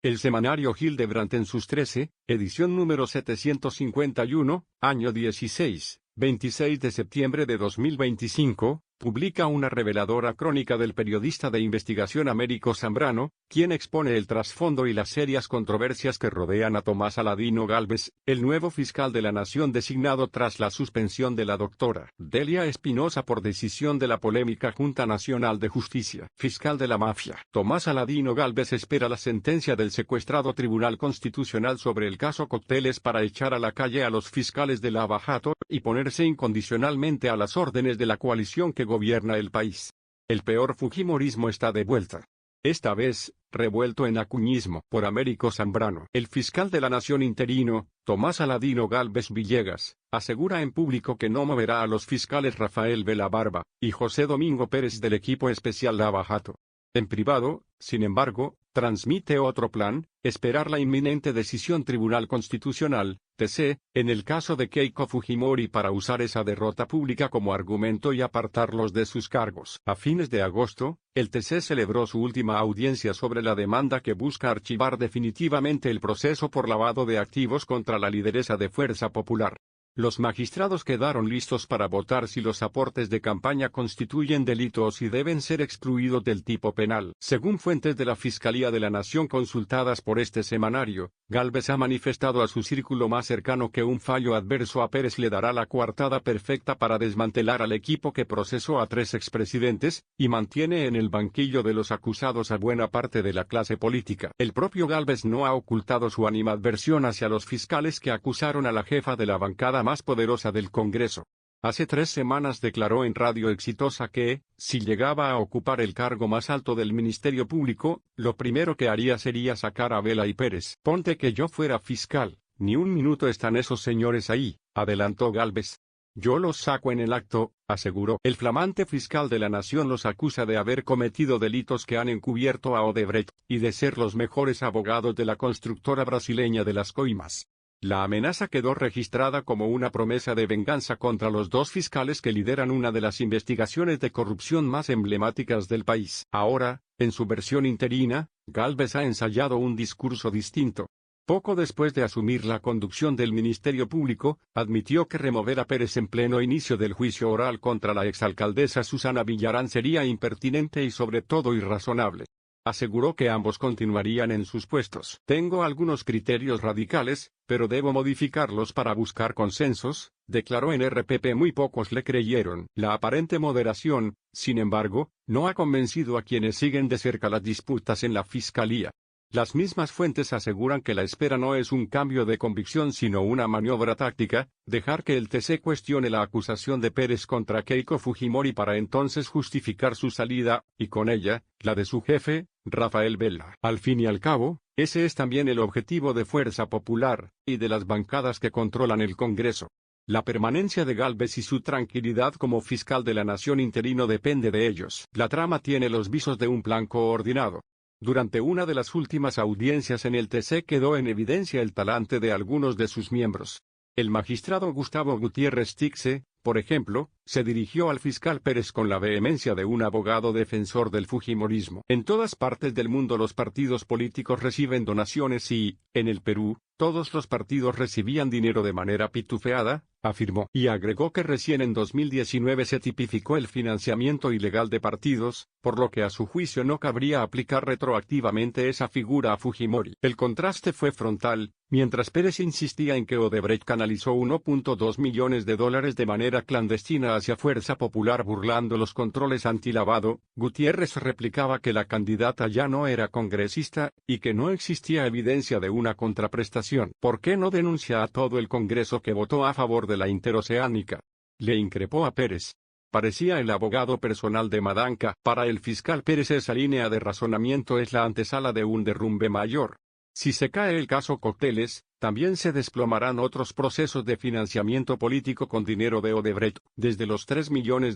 El semanario Hildebrandt en sus 13, edición número 751, año 16, 26 de septiembre de 2025, publica una reveladora crónica del periodista de investigación Américo Zambrano, quien expone el trasfondo y las serias controversias que rodean a Tomás Aladino Gálvez, el nuevo fiscal de la Nación designado tras la suspensión de la doctora Delia Espinosa por decisión de la polémica Junta Nacional de Justicia. Fiscal de la mafia. Tomás Aladino Gálvez espera la sentencia del secuestrado Tribunal Constitucional sobre el caso Cócteles para echar a la calle a los fiscales de Lava Jato y ponerse incondicionalmente a las órdenes de la coalición que gobierna el país. El peor fujimorismo está de vuelta. Esta vez, revuelto en acuñismo por Américo Zambrano. El fiscal de la Nación interino, Tomás Aladino Gálvez Villegas, asegura en público que no moverá a los fiscales Rafael Vela Barba y José Domingo Pérez del equipo especial Lava Jato. En privado, sin embargo, transmite otro plan: esperar la inminente decisión Tribunal Constitucional, TC, en el caso de Keiko Fujimori para usar esa derrota pública como argumento y apartarlos de sus cargos. A fines de agosto, el TC celebró su última audiencia sobre la demanda que busca archivar definitivamente el proceso por lavado de activos contra la lideresa de Fuerza Popular. Los magistrados quedaron listos para votar si los aportes de campaña constituyen delitos y deben ser excluidos del tipo penal. Según fuentes de la Fiscalía de la Nación consultadas por este semanario, Gálvez ha manifestado a su círculo más cercano que un fallo adverso a Pérez le dará la coartada perfecta para desmantelar al equipo que procesó a 3 expresidentes, y mantiene en el banquillo de los acusados a buena parte de la clase política. El propio Gálvez no ha ocultado su animadversión hacia los fiscales que acusaron a la jefa de la bancada más poderosa del Congreso. Hace 3 semanas declaró en Radio Exitosa que, si llegaba a ocupar el cargo más alto del Ministerio Público, lo primero que haría sería sacar a Vela y Pérez. Ponte que yo fuera fiscal, ni un minuto están esos señores ahí, adelantó Gálvez. Yo los saco en el acto, aseguró. El flamante fiscal de la Nación los acusa de haber cometido delitos que han encubierto a Odebrecht, y de ser los mejores abogados de la constructora brasileña de las coimas. La amenaza quedó registrada como una promesa de venganza contra los 2 fiscales que lideran una de las investigaciones de corrupción más emblemáticas del país. Ahora, en su versión interina, Gálvez ha ensayado un discurso distinto. Poco después de asumir la conducción del Ministerio Público, admitió que remover a Pérez en pleno inicio del juicio oral contra la exalcaldesa Susana Villarán sería impertinente y sobre todo irrazonable. Aseguró que ambos continuarían en sus puestos. Tengo algunos criterios radicales, pero debo modificarlos para buscar consensos, declaró en RPP. Muy pocos le creyeron. La aparente moderación, sin embargo, no ha convencido a quienes siguen de cerca las disputas en la Fiscalía. Las mismas fuentes aseguran que la espera no es un cambio de convicción sino una maniobra táctica, dejar que el TC cuestione la acusación de Pérez contra Keiko Fujimori para entonces justificar su salida, y con ella, la de su jefe, Rafael Vela. Al fin y al cabo, ese es también el objetivo de Fuerza Popular, y de las bancadas que controlan el Congreso. La permanencia de Gálvez y su tranquilidad como fiscal de la Nación interino depende de ellos. La trama tiene los visos de un plan coordinado. Durante una de las últimas audiencias en el TC quedó en evidencia el talante de algunos de sus miembros. El magistrado Gustavo Gutiérrez Tixe, por ejemplo, se dirigió al fiscal Pérez con la vehemencia de un abogado defensor del fujimorismo. En todas partes del mundo los partidos políticos reciben donaciones y, en el Perú, todos los partidos recibían dinero de manera pitufeada, afirmó, y agregó que recién en 2019 se tipificó el financiamiento ilegal de partidos, por lo que a su juicio no cabría aplicar retroactivamente esa figura a Fujimori. El contraste fue frontal, mientras Pérez insistía en que Odebrecht canalizó $1.2 millones de manera clandestina hacia Fuerza Popular burlando los controles antilavado. Gutiérrez replicaba que la candidata ya no era congresista, y que no existía evidencia de una contraprestación. ¿Por qué no denuncia a todo el Congreso que votó a favor de la interoceánica? Le increpó a Pérez. Parecía el abogado personal de Madanca. Para el fiscal Pérez esa línea de razonamiento es la antesala de un derrumbe mayor. Si se cae el caso Cócteles, también se desplomarán otros procesos de financiamiento político con dinero de Odebrecht, desde los $3 millones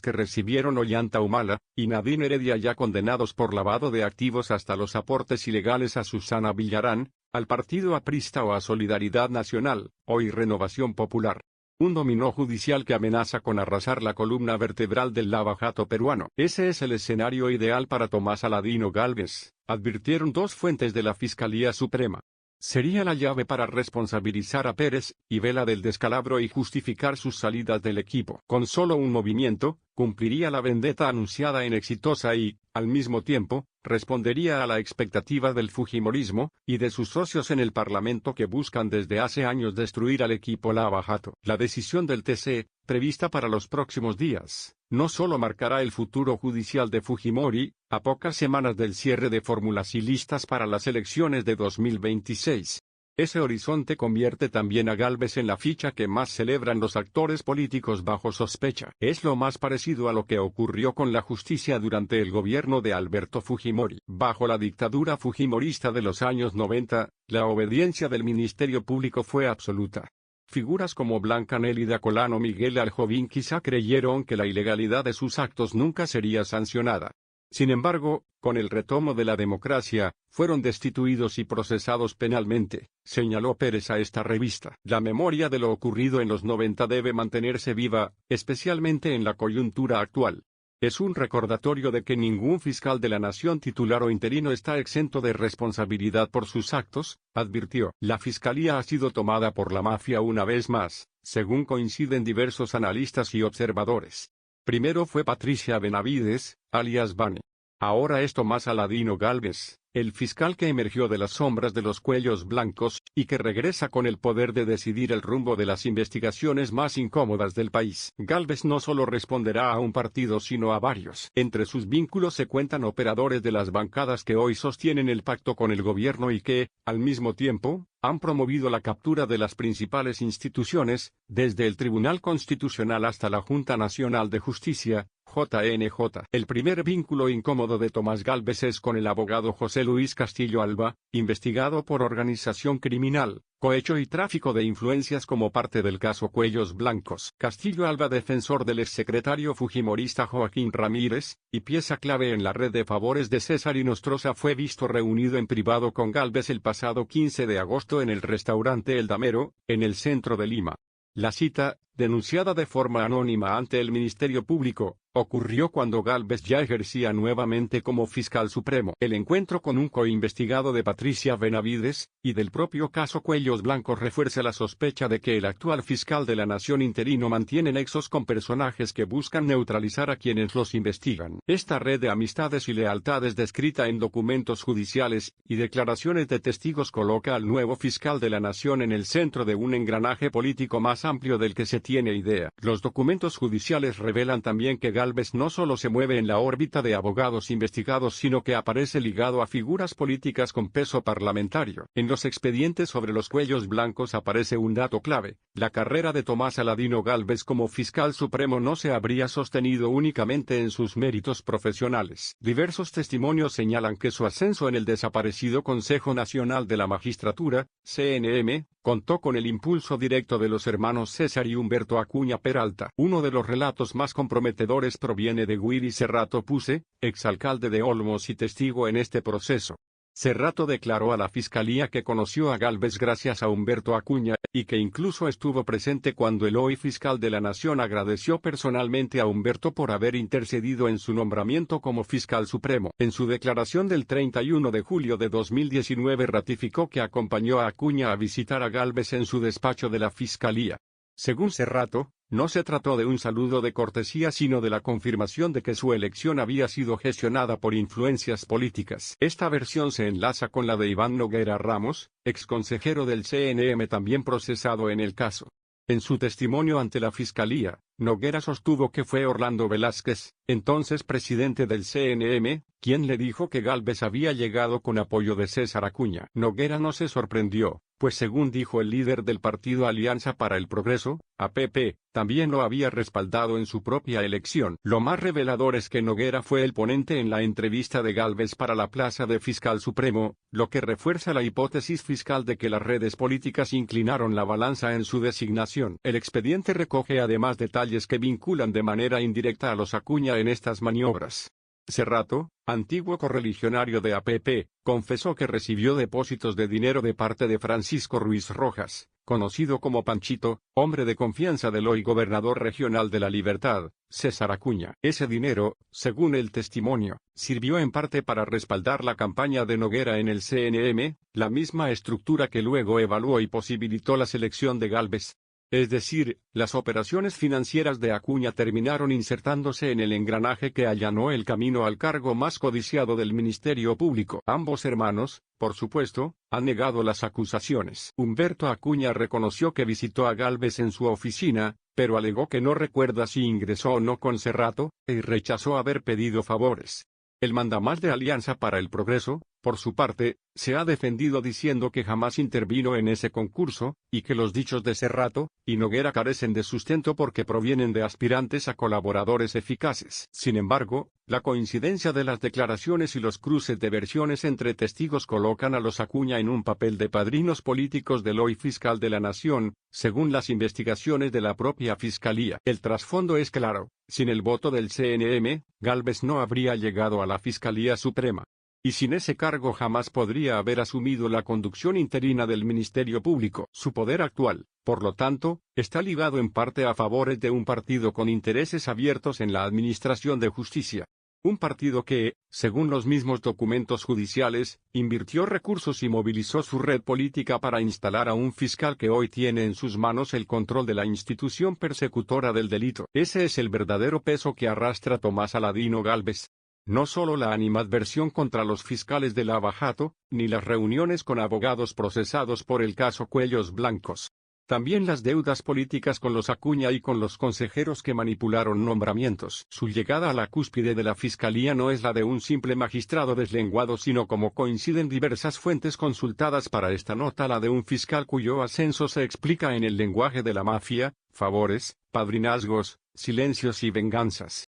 que recibieron Ollanta Humala y Nadine Heredia ya condenados por lavado de activos hasta los aportes ilegales a Susana Villarán, al partido aprista o a Solidaridad Nacional, hoy Renovación Popular. Un dominó judicial que amenaza con arrasar la columna vertebral del lavajato peruano. Ese es el escenario ideal para Tomás Aladino Gálvez, advirtieron dos fuentes de la Fiscalía Suprema. Sería la llave para responsabilizar a Pérez y Vela del descalabro y justificar sus salidas del equipo. Con solo un movimiento, cumpliría la vendetta anunciada en Exitosa y, al mismo tiempo, respondería a la expectativa del fujimorismo y de sus socios en el Parlamento que buscan desde hace años destruir al equipo lavajato. La decisión del TC, prevista para los próximos días, no solo marcará el futuro judicial de Fujimori, a pocas semanas del cierre de fórmulas y listas para las elecciones de 2026. Ese horizonte convierte también a Gálvez en la ficha que más celebran los actores políticos bajo sospecha. Es lo más parecido a lo que ocurrió con la justicia durante el gobierno de Alberto Fujimori. Bajo la dictadura fujimorista de los años 90, la obediencia del Ministerio Público fue absoluta. Figuras como Blanca Nélida Colán o Miguel Aljovín quizá creyeron que la ilegalidad de sus actos nunca sería sancionada. Sin embargo, con el retomo de la democracia, fueron destituidos y procesados penalmente, señaló Pérez a esta revista. La memoria de lo ocurrido en los 90 debe mantenerse viva, especialmente en la coyuntura actual. Es un recordatorio de que ningún fiscal de la nación titular o interino está exento de responsabilidad por sus actos, advirtió. La fiscalía ha sido tomada por la mafia una vez más, según coinciden diversos analistas y observadores. Primero fue Patricia Benavides, alias Bane. Ahora es Tomás Aladino Gálvez, el fiscal que emergió de las sombras de los cuellos blancos, y que regresa con el poder de decidir el rumbo de las investigaciones más incómodas del país. Gálvez no solo responderá a un partido sino a varios. Entre sus vínculos se cuentan operadores de las bancadas que hoy sostienen el pacto con el gobierno y que, al mismo tiempo, han promovido la captura de las principales instituciones, desde el Tribunal Constitucional hasta la Junta Nacional de Justicia, JNJ. El primer vínculo incómodo de Tomás Gálvez es con el abogado José Luis Castillo Alba, investigado por organización criminal, cohecho y tráfico de influencias como parte del caso Cuellos Blancos. Castillo Alba, defensor del exsecretario fujimorista Joaquín Ramírez, y pieza clave en la red de favores de César Inostroza, fue visto reunido en privado con Gálvez el pasado 15 de agosto en el restaurante El Damero, en el centro de Lima. La cita, denunciada de forma anónima ante el Ministerio Público, ocurrió cuando Gálvez ya ejercía nuevamente como fiscal supremo. El encuentro con un coinvestigado de Patricia Benavides, y del propio caso Cuellos Blancos refuerza la sospecha de que el actual fiscal de la nación interino mantiene nexos con personajes que buscan neutralizar a quienes los investigan. Esta red de amistades y lealtades descrita en documentos judiciales y declaraciones de testigos coloca al nuevo fiscal de la nación en el centro de un engranaje político más amplio del que se tiene idea. Los documentos judiciales revelan también que Gálvez no solo se mueve en la órbita de abogados investigados sino que aparece ligado a figuras políticas con peso parlamentario. En los expedientes sobre los Cuellos Blancos aparece un dato clave: la carrera de Tomás Aladino Gálvez como fiscal supremo no se habría sostenido únicamente en sus méritos profesionales. Diversos testimonios señalan que su ascenso en el desaparecido Consejo Nacional de la Magistratura, CNM, contó con el impulso directo de los hermanos César y Humberto Acuña Peralta. Uno de los relatos más comprometedores proviene de Willy Cerrato Puse, exalcalde de Olmos y testigo en este proceso. Cerrato declaró a la fiscalía que conoció a Gálvez gracias a Humberto Acuña, y que incluso estuvo presente cuando el hoy fiscal de la nación agradeció personalmente a Humberto por haber intercedido en su nombramiento como fiscal supremo. En su declaración del 31 de julio de 2019 ratificó que acompañó a Acuña a visitar a Gálvez en su despacho de la fiscalía. Según Cerrato, no se trató de un saludo de cortesía sino de la confirmación de que su elección había sido gestionada por influencias políticas. Esta versión se enlaza con la de Iván Noguera Ramos, exconsejero del CNM también procesado en el caso. En su testimonio ante la fiscalía, Noguera sostuvo que fue Orlando Velázquez, entonces presidente del CNM, quien le dijo que Gálvez había llegado con apoyo de César Acuña. Noguera no se sorprendió, pues según dijo el líder del partido Alianza para el Progreso, APP, también lo había respaldado en su propia elección. Lo más revelador es que Noguera fue el ponente en la entrevista de Gálvez para la plaza de fiscal supremo, lo que refuerza la hipótesis fiscal de que las redes políticas inclinaron la balanza en su designación. El expediente recoge además detalles que vinculan de manera indirecta a los Acuña en estas maniobras. Cerrato, antiguo correligionario de APP, confesó que recibió depósitos de dinero de parte de Francisco Ruiz Rojas, conocido como Panchito, hombre de confianza del hoy gobernador regional de La Libertad, César Acuña. Ese dinero, según el testimonio, sirvió en parte para respaldar la campaña de Noguera en el CNM, la misma estructura que luego evaluó y posibilitó la selección de Gálvez. Es decir, las operaciones financieras de Acuña terminaron insertándose en el engranaje que allanó el camino al cargo más codiciado del Ministerio Público. Ambos hermanos, por supuesto, han negado las acusaciones. Humberto Acuña reconoció que visitó a Gálvez en su oficina, pero alegó que no recuerda si ingresó o no con Cerrato, y rechazó haber pedido favores. El mandamás de Alianza para el Progreso, por su parte, se ha defendido diciendo que jamás intervino en ese concurso, y que los dichos de Cerrato y Noguera carecen de sustento porque provienen de aspirantes a colaboradores eficaces. Sin embargo, la coincidencia de las declaraciones y los cruces de versiones entre testigos colocan a los Acuña en un papel de padrinos políticos del hoy fiscal de la Nación, según las investigaciones de la propia Fiscalía. El trasfondo es claro: sin el voto del CNM, Gálvez no habría llegado a la Fiscalía Suprema. Y sin ese cargo jamás podría haber asumido la conducción interina del Ministerio Público. Su poder actual, por lo tanto, está ligado en parte a favores de un partido con intereses abiertos en la administración de justicia. Un partido que, según los mismos documentos judiciales, invirtió recursos y movilizó su red política para instalar a un fiscal que hoy tiene en sus manos el control de la institución persecutora del delito. Ese es el verdadero peso que arrastra Tomás Aladino Gálvez. No solo la animadversión contra los fiscales de Lava Jato, ni las reuniones con abogados procesados por el caso Cuellos Blancos. También las deudas políticas con los Acuña y con los consejeros que manipularon nombramientos. Su llegada a la cúspide de la Fiscalía no es la de un simple magistrado deslenguado, sino, como coinciden diversas fuentes consultadas para esta nota, la de un fiscal cuyo ascenso se explica en el lenguaje de la mafia: favores, padrinazgos, silencios y venganzas.